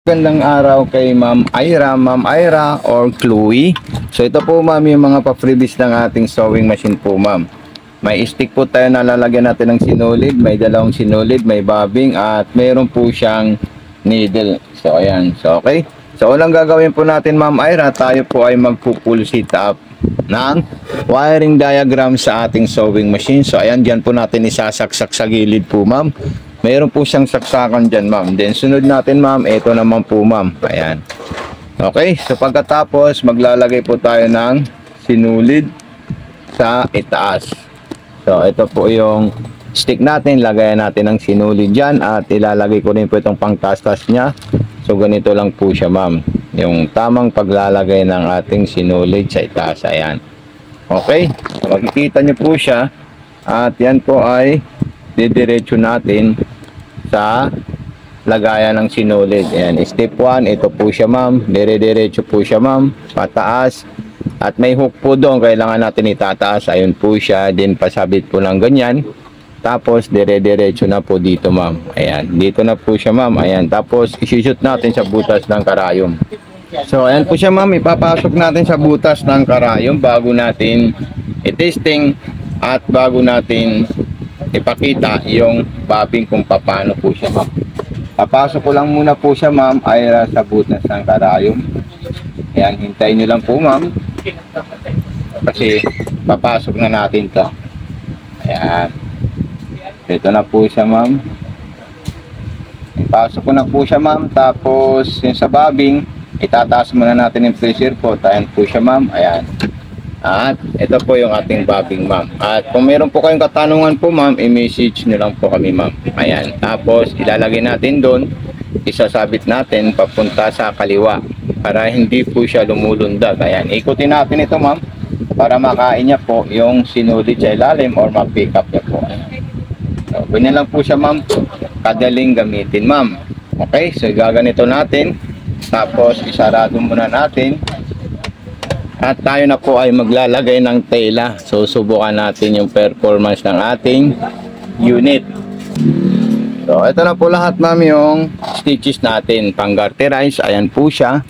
Magandang araw kay Ma'am Ira or Chloe. So ito po ma'am yung mga pa-freebies ng ating sewing machine po ma'am. May stick po tayo na lalagyan natin ng sinulid, may dalawang sinulid, may bobbing at mayroon po siyang needle. So ayan, so okay. So unang gagawin po natin Ma'am Ira, tayo po ay magpo-full sit up ng wiring diagram sa ating sewing machine. So ayan, dyan po natin isasaksak sa gilid po ma'am. Mayroon po siyang saksakan dyan ma'am. Then sunod natin ma'am, ito naman po ma'am. Ayan. Okay, so pagkatapos maglalagay po tayo ng sinulid sa itaas. So ito po yung stick natin. Lagayan natin ng sinulid dyan at ilalagay ko rin po itong pangtastas niya. So ganito lang po siya ma'am. Yung tamang paglalagay ng ating sinulid sa itaas. Ayan. Okay, so makikita nyo po siya. At yan po ay didiretso natin sa lagayan ng sinulid. Ayan, step 1, ito po siya ma'am. Dire-diretso po siya ma'am, pataas. At may hook po doon, kailangan natin itataas. Ayun po siya, din pasabit po ng ganyan. Tapos dire-diretso na po dito ma'am. Ayan, dito na po siya ma'am. Ayan, tapos isushoot natin sa butas ng karayom. So ayan po siya ma'am, ipapasok natin sa butas ng karayom bago natin i-testing at bago natin ipakita yung bobbing kung paano po siya ma'am. Papasok ko lang muna po siya ma'am ay sa butas ng karayom. Ayan, hintayin nyo lang po ma'am. Kasi papasok na natin to. Ayan. Ito na po siya ma'am. Ipasok ko na po siya ma'am. Tapos yung sa bobbing, itataas muna natin yung pressure po. Ayan po siya ma'am. Ayan. At ito po yung ating bobbing ma'am. At kung meron po kayong katanungan po ma'am, i-message nyo lang po kami ma'am. Ayan. Tapos ilalagay natin doon, isasabit natin papunta sa kaliwa para hindi po siya lumulundag. Ayan. Ikutin natin ito ma'am para makain niya po yung sinulid sa ilalim or mag-pick up niya po. So, ganyan lang po siya ma'am. Kadaling gamitin ma'am. Okay. So gaganito natin. Tapos isarado muna natin. At tayo na po ay maglalagay ng tela. So subukan natin yung performance ng ating unit. So ito na po lahat ma'am yung stitches natin. Pang-garterize. Ayan po siya.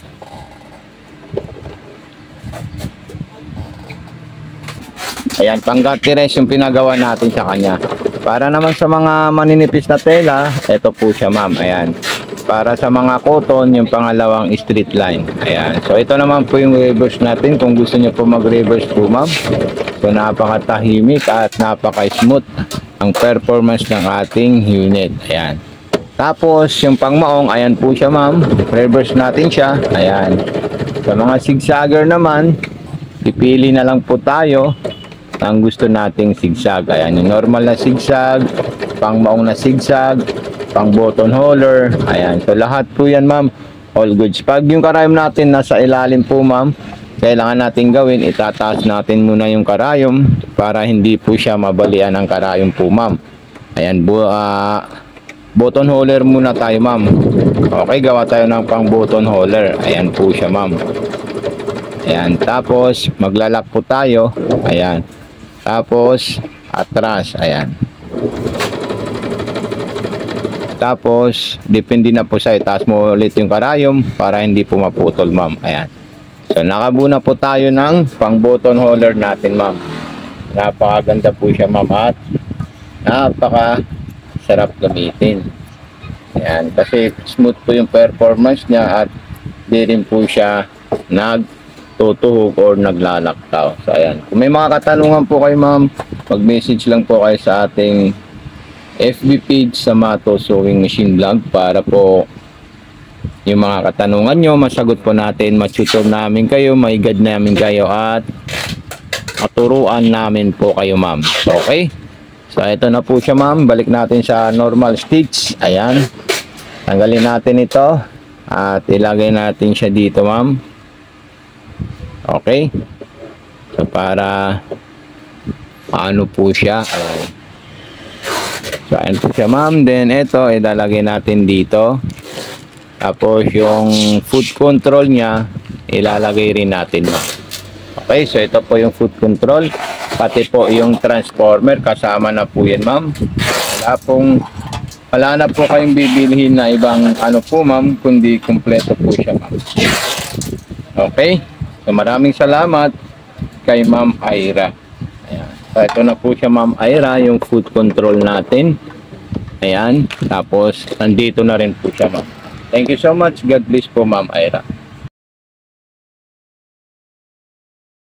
Ayan, pang-garterize yung pinagawa natin sa kanya. Para naman sa mga maninipis na tela, ito po siya ma'am. Ayan. Para sa mga cotton, yung pangalawang straight line. Ayan. So, ito naman po yung reverse natin. Kung gusto nyo po mag-reverse po, ma'am. So, napakatahimik at napaka-smooth ang performance ng ating unit. Ayan. Tapos, yung pangmaong, ayan po siya, ma'am. Reverse natin siya. Ayan. Sa mga zigzagger naman, pipili na lang po tayo ang gusto nating zigzag. Ayan, yung normal na zigzag, pangmaong na zigzag, pang button holer. Ayan, so lahat po yan ma'am, all goods. Pag yung karayom natin nasa ilalim po ma'am, kailangan natin gawin, itataas natin muna yung karayom para hindi po siya mabalian ng karayom po ma'am. Ayan, button holer muna tayo ma'am. Okay, gawa tayo ng pang button holer. Ayan po siya ma'am. Ayan, tapos maglalak po tayo. Ayan, tapos atras. Ayan. Tapos, depende na po sa itaas mo ulit yung karayom para hindi po maputol ma'am. Ayan. So, nakabuo na po tayo ng pang button holder natin ma'am. Napakaganda po siya ma'am at napaka sarap gamitin. Ayan. Kasi smooth po yung performance niya at di rin po siya nagtutuhog or naglalaktaw. So, ayan. Kung may mga katanungan po kayo ma'am, mag-message lang po kayo sa ating FB page sa Mato Sewing Machine Vlog para po yung mga katanungan nyo, masagot po natin, matutor namin kayo, maigad namin kayo at maturuan namin po kayo ma'am. So, okay. So ito na po siya ma'am. Balik natin sa normal stitch. Ayan. Tanggalin natin ito at ilagay natin siya dito ma'am. Okay. So para paano po siya. Ayan. So, ayan po siya ma'am. Then, ito, ilalagay natin dito. Tapos, yung foot control niya, ilalagay rin natin. Okay, so ito po yung foot control. Pati po yung transformer, kasama na po yan ma'am. Wala pong wala na po kayong bibilhin na ibang ano po ma'am, kundi kumpleto po siya ma'am. Okay? So maraming salamat kay Ma'am Ira. Ayan. So ito na po siya Ma'am Ira, yung food control natin. Ayan. Tapos nandito na rin po siya ma'am. Thank you so much. God bless po Ma'am Ira.